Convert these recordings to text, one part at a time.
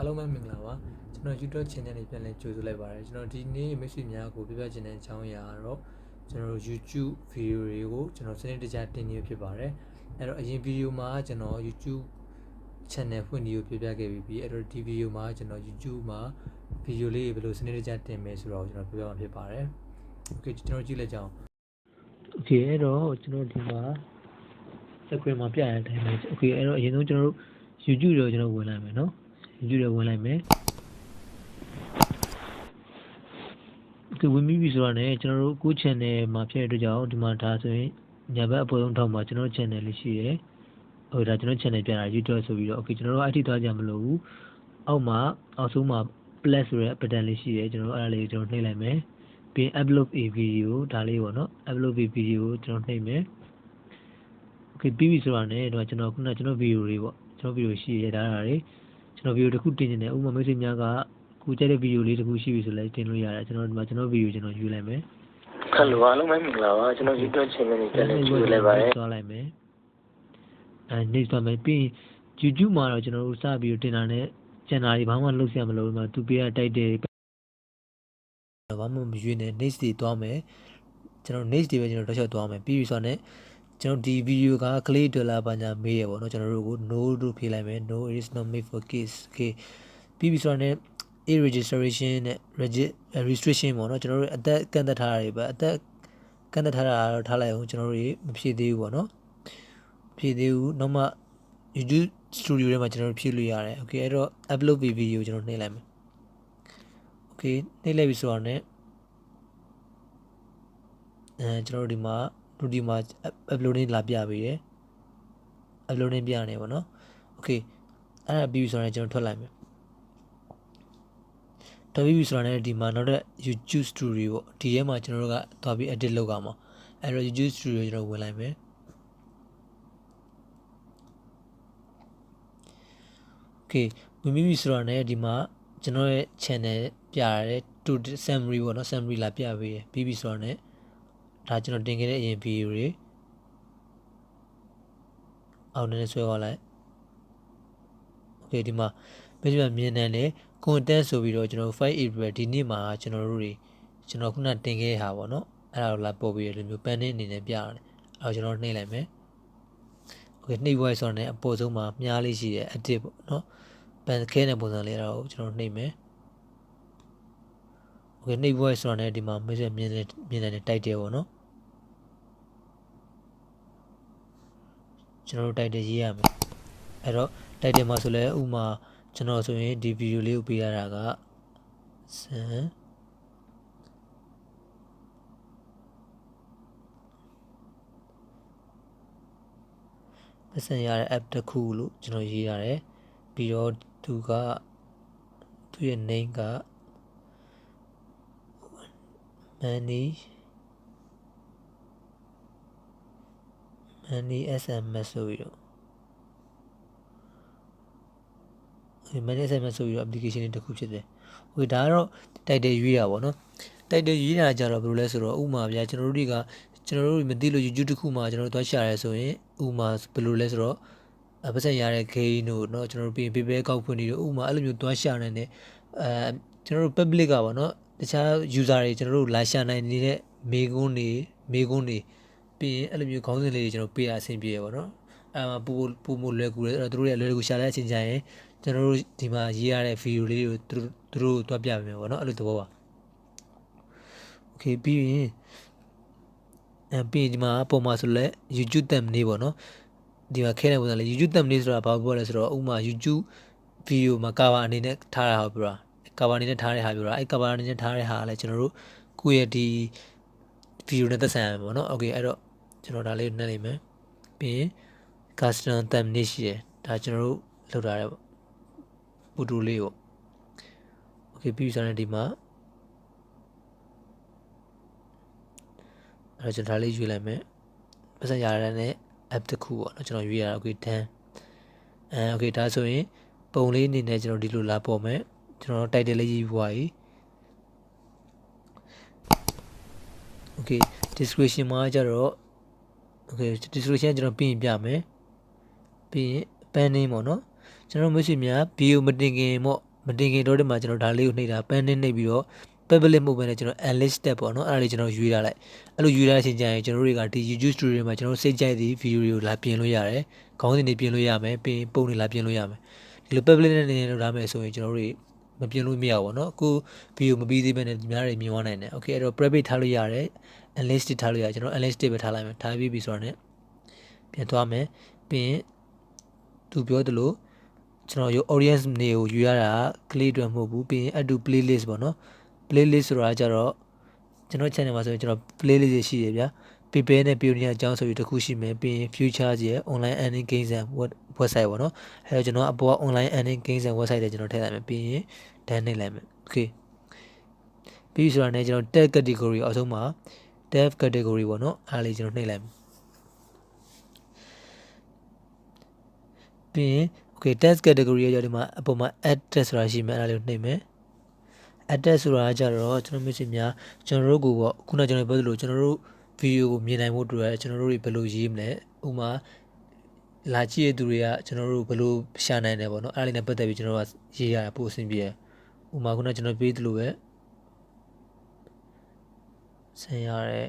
အားလုံးပဲမင်္ဂလာပါကျွန်တော် YouTube channel လေးပြန်လည်ကြိုဆိုလိုက်ပါတယ်ကျွန်တော်ဒီနေ့မိတ်ဆွေများကိုပြပြချင်တဲ့အကြောင်းအရာကတော့ကျွန်တော် YouTube ဗီဒီယိုတွေကိုကျွန်တော်စနစ်တကျတင်နေဖြစ်ပါတယ်အဲ့တော့အရင်ဗီဒီယိုမှာကျွန်တော် YouTube channel ဖွင့်ပြီးပြပြခဲ့ပြီးအဲ့တော့ဒီဗီဒီယိုမှာကျွန်တော် YouTube မှာဗီဒီယိုလေးဘယ်လိုစနစ်တကျတင်မယ်ဆိုတော့ကျွန်တော်ပြပြမှာဖြစ်ပါတယ် Okay ကျွန်တော်ကြည့်လိုက်ကြအောင် Okay အဲ့တော့ကျွန်တော်ဒီမှာ screen မှာပြရတဲ့အတိုင်းပဲ Okay အဲ့တော့အရင်ဆုံးကျွန်တော်တို့ YouTube တော့ကျွန်တော်ဝင်လိုက်မယ်နော် YouTube တော့ဝင်လိုက်မယ် Okay ဝင်ပြီဆိုတော့ねကျွန်တော်တို့ကို channel မှာဖြစ်တဲ့အတွက်ကြောင့်ဒီမှာဒါဆိုရင်ညာဘက်အပေါ်ဆုံးထောက်မှာကျွန်တော် channel လေးရှိရယ်ဟိုဒါကျွန်တော် channel ပြတာ YouTube ဆိုပြီးတော့ Okay ကျွန်တော်တို့အထိသွားကြမလို့ဘူးအောက်မှာအောက်ဆုံးမှာ plus ဆိုတဲ့ button လေးရှိရယ်ကျွန်တော်တို့အဲ့ဒါလေးကျွန်တော်နှိပ်လိုက်မယ်ပြီး upload a video ဒါလေးပေါ့နော် upload a video ကိုကျွန်တော်နှိပ်မယ် Okay ပြီးပြီဆိုတော့ねတော့ကျွန်တော်ခုနကျွန်တော် video လေးပေါ့ကျွန်တော် video ရှိရယ်ဒါတွေကျွန်တော် video တစ်ခုတင်နေတယ်ဥပမာမိတ်ဆွေများကကိုကြိုက်တဲ့ video လေးတစ်ခုရှိပြီဆိုလဲတင်လို့ရတယ်ကျွန်တော်ဒီမှာကျွန်တော် video ကျွန်တော်ယူလိုက်မယ် Hello အားလုံးပဲမင်္ဂလာပါကျွန်တော် YouTube channel လေးပြန်လည်ကြိုဆိုလိုက်ပါတယ်သွားလိုက်မယ်next သွားမယ်ပြီး YouTube မှာတော့ကျွန်တော်တို့စပြီးတင်တာနဲ့ channel တွေဘာမှလုပ်စရာမလိုဘူးမှာသူပေးရတိုက်တယ်ဘာမှမရွေးနဲ့ next တွေသွားမယ်ကျွန်တော် next တွေပဲကျွန်တော်တစ်ချက်သွားမယ်ပြီးပြီဆိုတော့ねကျွန်တော်ဒီ video က clay dollar ဘာညာမေးရပေါ့နော်ကျွန်တော်တို့ကို no လို့ဖြေလိုက်မယ် no it is not made for kids okay ပြီးပြီဆိုတော့ねa registration နဲ့ restriction ပေါ့နော်ကျွန်တော်တို့အသက်ကန့်သက်ထားတာတွေပဲအသက်ကန့်သက်ထားတာတော့ထားလိုက်အောင်ကျွန်တော်တို့မဖြည့်သေးဘူးပေါ့နော်ဖြည့်သေးဘူးနောက်မှ YouTube studio ထဲမှာကျွန်တော်တို့ဖြည့်လို့ရတယ် okay အဲ့တော့ upload video ကျွန်တော်နှိပ်လိုက်မယ် okay နှိပ်လိုက်ပြီဆိုတော့ねကျွန်တော်တို့ဒီမှာ uploading လာပြပေးတယ် uploading ပြနေပေါ့နော် okay အဲ့ဒါပြီးပြီဆိုတော့ကျွန်တော်ထွက်လိုက်မယ်တော်ပြီဆိုတော့ဒီမှာနောက်တဲ့ YouTube Studio ပေါ့ဒီထဲမှာကျွန်တော်တို့ကသွားပြီး edit လုပ်ကြမှာအဲ့တော့ YouTube Studio ကျွန်တော်ဝင်လိုက်မယ် Okay ဝင်ပြီဆိုတော့ဒီမှာကျွန်တော်ရဲ့ channel ပြရတယ် to summary ပေါ့နော် summary လာပြပေးရပြီးပြီဆိုတော့ဒါကျွန်တော်တင်ခဲ့တဲ့အရင် video တွေအောက်နဲ့ဆွဲသွားလိုက် Okay ဒီမှာမြင်နေတယ် content ဆိုပြီးတော့ကျွန်တော် 5 April ဒီနေ့မှာကျွန်တော်တို့တွေကျွန်တော်ခုနတင်ခဲ့ဟာပေါ့နော်အဲ့ဒါကိုလာပို့ပြီးရလို့မျိုး panning အနေနဲ့ပြရတယ်အဲ့တော့ကျွန်တော်နှိပ်လိုက်မယ် Okay နှိပ်ပွဲဆိုတော့အပေါ်ဆုံးမှာမြားလေးရှိတယ် edit ပေါ့နော်pan ခဲတဲ့ပုံစံလေးအဲ့ဒါကိုကျွန်တော်နှိပ်မယ် Okay နှိပ်ပွဲဆိုတော့ဒီမှာမြင်နေတဲ့ title ပေါ့နော်ကျွန်တော်တို့ title ရေးရမယ်အဲ့တော့ title မှာဆိုလဲဥမာကျွန်တော်ဆိုရင်ဒီ video လေးကိုပေးရတာကစံပတ်စံရတဲ့ app တစ်ခုလို့ကျွန်တော်ရေးရတယ်ပြီးတော့သူရဲ့ name က money SMS ဆိုပြီးတော့Money SMS ဆိုပြီးတော့ application လေးတစ်ခုဖြစ်တယ်။ Okay ဒါကတော့ title ရွေးတာပေါ့နော်။ title ရွေးတာကြတော့ဘယ်လိုလဲဆိုတော့ဥမာဗျာကျွန်တော်တို့မသိလို့ YouTube တစ်ခုမှာကျွန်တော်တို့သွားရှာရဲဆိုရင်ဥမာဘယ်လိုလဲဆိုတော့ပတ်စံရတဲ့ gain တို့เนาะကျွန်တော်တို့ပြင်ပေးကောက်ဖွင့်နေလို့ဥမာအဲ့လိုမျိုးသွားရှာနိုင်တယ်ကျွန်တော်တို့ public ကပေါ့နော်တခြား user တွေကျွန်တော်တို့လာရှာနိုင်နေတဲ့မေကွန်းတွေပြီးရင်အဲ့လိုမျိုးခေါင်းစဉ်လေးတွေကျွန်တော်ပေးရအဆင်ပြေရပေါ့နော်အဲ့မှာပို့လွယ်ကူတယ်အဲ့တော့တို့တွေလွယ်ကူရှာတဲ့အချိန်ကျရင်ကျွန်တော်တို့ဒီမှာရေးရတဲ့ video လေးကိုသူတို့တွားပြပေးမယ်ပေါ့နော်အဲ့လိုသဘောပါ Okay ပြီးရင်ဒီမှာပုံမှာဆိုလဲ YouTube thumbnail ပေါ့နော်ဒီမှာခဲတဲ့ပုံစံလေး YouTube thumbnail ဆိုတာဘာပြောလဲဆိုတော့ဥပမာ YouTube video မှာ cover အနေနဲ့ထားတာဟုတ်ပြီလား cover အနေနဲ့ထားတဲ့ဟာပြောတာအဲ့ cover အနေနဲ့ထားတဲ့ဟာကလည်းကျွန်တော်တို့ကိုယ့်ရဲ့ဒီ video နဲ့သက်ဆိုင်ရမှာပေါ့နော် Okay အဲ့တော့ကျွန်တော်ဒါလေးနှက်လိုက်မယ်ပြီးရင် custom thumbnail ရှိတယ်ဒါကျွန်တော်တို့လုပ်ထားတဲ့ပူတူလေးပေါ့ Okay ပြီးဆိုရင်ဒီမှာအဲ့တော့ကျွန်တော်ဒါလေးရွေးလိုက်မယ်ပတ်စံရတဲ့နဲ့ app တစ်ခုပေါ့နော်ကျွန်တော်ရွေးရတာ Okay done Okay ဒါဆိုရင်ပုံလေးအနေနဲ့ကျွန်တော်ဒီလိုလာပေါ်မယ်ကျွန်တော် title လေးရေးပွားကြီး Okay description မှာကျတော့ Okay description ကျွန်တော်ပြင်ပြမယ်ပြီးရင် panning ပေါ့နော်ကျွန်တော်မရှိများ video မတင်ခင်ပေါ့ မတင်ခင်တော့ဒီမှာကျွန်တော်ဒါလေးကိုနှိပ်တာ pen နဲ့နှိပ်ပြီးတော့ public မှုပဲနဲ့ကျွန်တော် analyst step ပေါ့နော်အဲ့ဒါလေးကျွန်တော်ရွေးထားလိုက်အဲ့လိုရွေးထားတဲ့အချိန်ကျရင်ကျွန်တော်တွေကဒီ YouTube Studio မှာကျွန်တော်စိတ်ကြိုက်သည့် video တွေကိုလာပြင်လို့ရတယ်ခေါင်းစဉ်တွေပြင်လို့ရမယ်ပြီးပုံတွေလာပြင်လို့ရမယ်ဒီလို public နဲ့နေလို့ရမယ်ဆိုရင်ကျွန်တော်တို့မပြင်လို့မရဘူးပေါ့နော်အခု video မပြီးသေးဘဲနဲ့ဒီများတွေမြင်သွားနိုင်တယ် okay အဲ့တော့ private ထားလို့ရတယ် analyst ထားလို့ရတယ်ကျွန်တော် analyst ပဲထားလိုက်မယ်ထားပြီးပြီဆိုတော့ ਨੇ ပြန်သွားမယ်ပြီးရင်သူပြောသလိုကျွန်တော် audience တွေကိုယူရတာ click အတွက်မဟုတ်ဘူးပြီးရင် add to playlist ပေါ့နော် playlist ဆိုတာကြတော့ကျွန်တော် channel မှာဆိုရင်ကျွန်တော် playlist တွေရှိတယ်ဗျာ prepare နဲ့ Payoneer အကြောင်းဆိုပြီးတစ်ခုရှိမယ်ပြီးရင် futures ရဲ့ online earning gains and website ပေါ့နော်အဲ့တော့ကျွန်တော်အပေါ် online earning gains and website တွေကျွန်တော်ထည့်လိုက်မယ်ပြီးရင် done နှိပ်လိုက်မယ် okay ပြီးဆိုတော့ ਨੇ ကျွန်တော် tag category အောက်ဆုံးမှာ tag category ပေါ့နော်အားလေးကျွန်တော်နှိပ်လိုက်မယ်ပြီးရင် okay test category ရဲ့ဒီမှာအပေါ်မှာ add test ဆိုတာရှိမယ်အဲ့ဒါလေးကိုနှိပ်မယ် add test ဆိုတာကြတော့ကျွန်တော်မျိုးများကျွန်တော်တို့ကိုပေါ့ခုနကျွန်တော်ပြောသလိုကျွန်တော်တို့ video ကိုမြင်နိုင်ဖို့အတွက်ကျွန်တော်တို့တွေဘယ်လိုရေးမလဲဥပမာလာကြည့်ရတဲ့သူတွေကကျွန်တော်တို့ဘယ်လိုရှာနိုင်တယ်ပေါ့နော်အဲ့ဒါလေးနဲ့ပတ်သက်ပြီးကျွန်တော်တို့ကရေးရတာပို့အဆင်ပြေတယ်ဥပမာခုနကျွန်တော်ပေးသလိုပဲဆင်ရတဲ့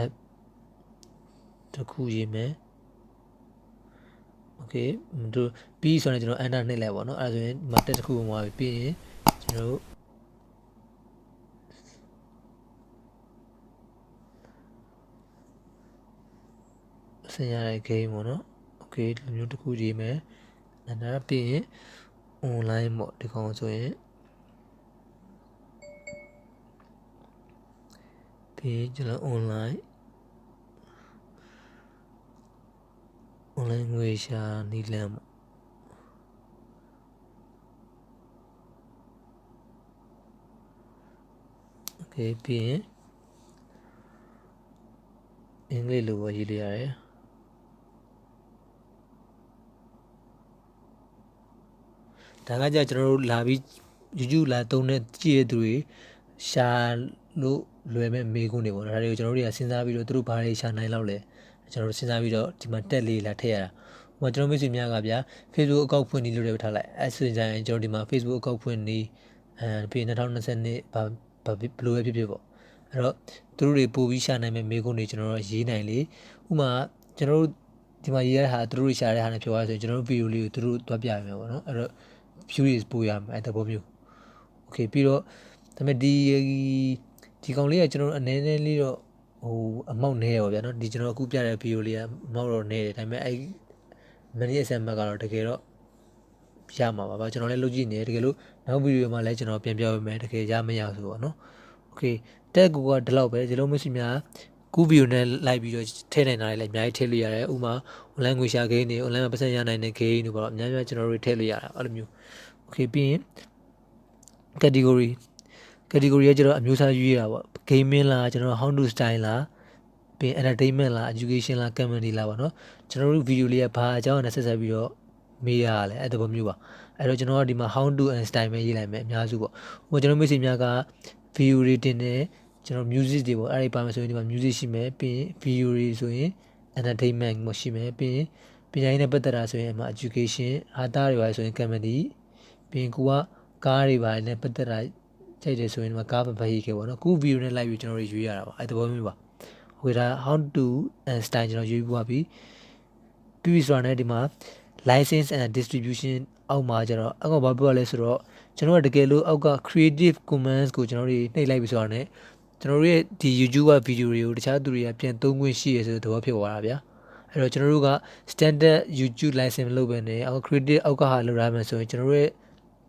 app တစ်ခုရေးမယ်okay တို့ပြီးဆိုရင်ကျွန်တော် enter နှိပ်လိုက်ပါတော့အဲ့ဒါဆိုရင်ဒီမှာတက်တစ်ခုဝင်သွားပြီပြီးရင်ကျွန်တော်တို့ဆင်ရတဲ့ game ပေါ့နော် okay ဒီမျိုးတစ်ခုရေးမယ်enter ပြီးရင် online ပေါ့ဒီကောင်ဆိုရင်ပြီးကျွန်တော် online ငွေရှာနီလန်ပေါ့ okay ပြီးရင်အင်္ဂလိပ်လိုပဲရေးလိုက်ရတယ်ဒါကကြကျွန်တော်တို့လာပြီး YouTube လာသုံးတဲ့ကြည့်ရတဲ့သူတွေရှာလို့လွယ်မဲ့မေးခွန်းတွေပေါ့ဒါတွေကိုကျွန်တော်တို့တွေကစဉ်းစားပြီးတော့သူတို့ဘာတွေရှာနိုင်လောက်လဲကျွန်တော်တို့စဉ်းစားပြီးတော့ဒီမှာတက်လေးလာထည့်ရတာဟိုကျွန်တော်မိတ်ဆွေများကဗျာ Facebook အကောင့်ဖွင့်နေလို့လည်းထားလိုက်အဲဆိုရင်ကျွန်တော်ဒီမှာ Facebook အကောင့်ဖွင့်နေပြီး2022ဘာဘလိုပဲဖြစ်ဖြစ်ပေါ့အဲ့တော့သူတို့တွေပို့ပြီးရှာနိုင်မဲ့မေးခွန်းတွေကျွန်တော်တို့ရေးနိုင်လေဥမာကျွန်တော်တို့ဒီမှာရေးရတဲ့ဟာသူတို့တွေရှာတဲ့ဟာနဲ့ပြောရဆိုရင်ကျွန်တော်တို့ video လေးကိုသူတို့တွားပြရမယ်ပေါ့နော်အဲ့တော့ view တွေပို့ရမယ်အဲ့တဘောမျိုး okay ပြီးတော့ဒါပေမဲ့ဒီကောင်လေးကကျွန်တော်တို့အနေနဲ့လေးတော့ဟိုအမောက်နေရောဗျာနော်ဒီကျွန်တော်အခုပြတဲ့ video လေးကအမောက်တော့နေတယ်ဒါပေမဲ့အဲ့ mini assignment ကတော့တကယ်တော့ရမှာပါကျွန်တော်လည်းလုပ်ကြည့်နေတယ်တကယ်လို့နောက် video မှာလည်းကျွန်တော်ပြန်ပြောပေးမယ်တကယ်ရမရဆိုတော့နော် okay tag ကဒီလောက်ပဲဒီလိုမျိုးရှိများကူး video နဲ့လိုက်ပြီးတော့ထည့်နိုင်တာလည်းအများကြီးထည့်လို့ရတယ်ဥမာ online ငွေရှာ game တွေ online မှာပတ်စံရနိုင်တဲ့ game တွေပေါ့အများကြီးကျွန်တော်တို့ထည့်လို့ရတာအဲ့လိုမျိုး okay ပြီးရင် category ကကျတော့အမျိုးအစားရွေးတာပေါ့ gaming လားကျွန်တော် how to style လားပြီး entertainment လား education လား comedy လားပေါ့နော်ကျွန်တော်တို့ video လေးကဘာအကြောင်းနဲ့ဆက်ဆက်ပြီးတော့မေးရလဲအဲ့တဘောမျိုးပါအဲ့တော့ကျွန်တော်ကဒီမှာ how to and style ပဲရေးလိုက်မယ်အများစုပေါ့ဟိုကျွန်တော်မိတ်ဆွေများက video တွေတင်တယ်ကျွန်တော် music တွေပေါ့အဲ့ဒီပါမယ်ဆိုရင်ဒီမှာ music ရှိမယ်ပြီးရင် video တွေဆိုရင် entertainment ပေါ့ရှိမယ်ပြီးရင်ပညာရေးနဲ့ပတ်သက်တာဆိုရင်အမှ education ဟာတာတွေပါဆိုရင် comedy ပြီးရင်ကိုကကားတွေပါနဲ့ပတ်သက်တာကြိုက်တယ်ဆိုရင်ဒီမှာကားပဲရေးခဲ့ပေါ့နော်ခု video နဲ့ live ပြီးကျွန်တော်တို့ရွေးရတာပါအဲ့တဘောမျိုးပါဟိုဒါ how to and style ကျွန်တော်ရွေးပြီးပြီးဆိုတာနဲ့ဒီမှာ license and distribution အောက်မှာကျတော့အောက်ကဘာပြောရလဲဆိုတော့ကျွန်တော်ကတကယ်လို့အောက်က creative commons ကိုကျွန်တော်တို့နှိပ်လိုက်ပြီးဆိုတာနဲ့ကျွန်တော်တို့ရဲ့ဒီ YouTube က video တွေကိုတခြားသူတွေကပြန်သုံးခွင့်ရှိရဆိုတဲ့သဘောဖြစ်သွားတာဗျာအဲ့တော့ကျွန်တော်တို့က standard YouTube license မလုပ်ဘဲနဲ့အောက် creative အောက်ကဟာလောက်ရမယ်ဆိုရင်ကျွန်တော်တို့ရဲ့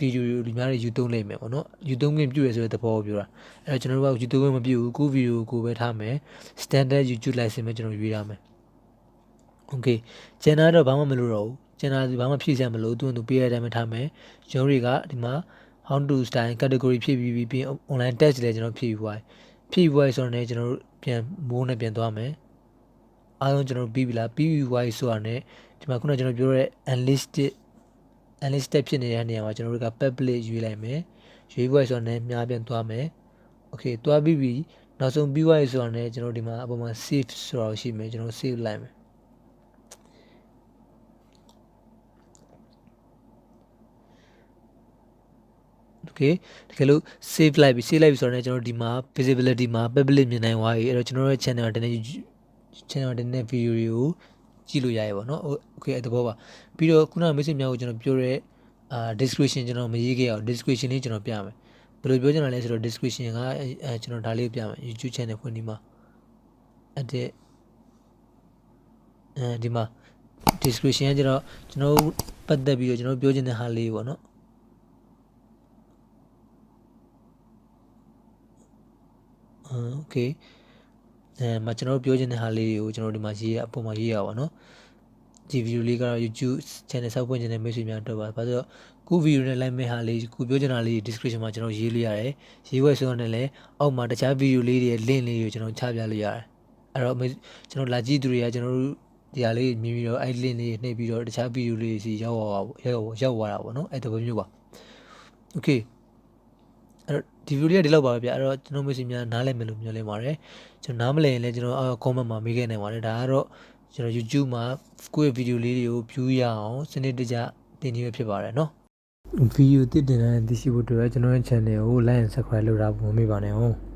video တွေဒီများတွေယူသုံးလိမ့်မယ်ပေါ့နော်ယူသုံးခွင့်ပြုရဆိုတဲ့သဘောကိုပြောတာအဲ့တော့ကျွန်တော်တို့ကယူသုံးခွင့်မပြုဘူးကို video ကိုပဲထားမယ် standard YouTube license ပဲကျွန်တော်ရွေးရမယ် okay ကျန်တာတော့ဘာမှမလုပ်တော့ဘူးကျန်တာဘာမှဖြည့်စရာမလိုသူ့ပေးရတဲ့အတိုင်းပဲထားမယ်ရုံးတွေကဒီမှာ how to style category ဖြည့်ပြီး online test လည်းကျွန်တော်ဖြည့်ပြီးသွားဆိုတော့လည်းကျွန်တော်တို့ပြန်မိုးနဲ့ပြန်သွားမယ်အားလုံးကျွန်တော်ပြီးပြီလားပြီးပြီသွားဆိုတော့လည်းဒီမှာခုနကျွန်တော်ပြောတဲ့ unlisted ဖြစ်နေတဲ့နေရာမှာကျွန်တော်တို့က public ရွေးလိုက်မယ်ရွေးဖို့ဆိုတော့လည်းများပြန်သွားမယ် okay သွားပြီးပြီနောက်ဆုံးပြီးသွားပြီဆိုတော့လည်းကျွန်တော်ဒီမှာအပေါ်မှာ save ဆိုတော့ရှိမယ်ကျွန်တော် save လိုက်မယ် okay တကယ်လို့ save လိုက်ပြီဆိုတော့လည်းကျွန်တော်ဒီမှာ visibility မှာ public မြင်နိုင်သွားပြီအဲ့တော့ကျွန်တော်ရဲ့ channel မှာတင်တဲ့ channel တင်တဲ့ video တွေကိုကြည့်လို့ရရပါတော့ okay အဲ့တဘောပါပြီးတော့ခုနက message များကိုကျွန်တော်ပြောတဲ့description ကျွန်တော်မရေးခဲ့အောင် description လေးကျွန်တော်ပြမယ်ဘယ်လိုပြောချင်တာလဲဆိုတော့ description ကကျွန်တော်ဒါလေးပြမယ် YouTube channel ဖွင့်ဒီမှာအဲ့ဒီမှာ description ကကျွန်တော်ပတ်သက်ပြီးတော့ကျွန်တော်ပြောချင်တဲ့ဟာလေးပေါ့နော်okay မှာကျွန်တော်ပြောချင်တဲ့ဟာလေးတွေကိုကျွန်တော်ဒီမှာရေးအပေါ်မှာရေးရပါတော့ဒီ video လေးကတော့ YouTube channel ဆောက်ဖွင့်ခြင်းနဲ့မိတ်ဆွေများတော့ပါဘာလို့ခု video နဲ့ like မဲ့ဟာလေးခုပြောချင်တာလေး description မှာကျွန်တော်ရေးလို့ရတယ်ရေးဝဲဆိုတော့လည်းအောက်မှာတခြား video လေးတွေ link လေးကိုကျွန်တော်ချပြလို့ရတယ်အဲ့တော့ကျွန်တော်လာကြည့်သူတွေကကျွန်တော်တို့ဒီဟာလေးမြင်ပြီးတော့အဲ့ link လေးနှိပ်ပြီးတော့တခြား video လေးစီရောက်သွားတာပေါ့နော်အဲ့တဘောမျိုးပါ okay အဲ့တော့ဒီ video လေးကဒီလောက်ပါပဲဗျအဲ့တော့ကျွန်တော်မိတ်ဆွေများနားလည်မယ်လို့မျှော်လင့်ပါတယ်ကျွန်တော်နားမလည်ရင်လည်းကျွန်တော်comment မှာမေးခဲ့နိုင်ပါတယ်ဒါကတော့ကျွန်တော် YouTube မှာကိုယ့်ရဲ့ video လေးတွေကို view ရအောင်စနစ်တကျတင်နေရဖြစ်ပါတယ်เนาะ video တင်တဲ့သိရှိဖို့အတွက်ကျွန်တော်ရဲ့ channel ကို like and subscribe လုပ်တာမမေ့ပါနဲ့ဟုတ်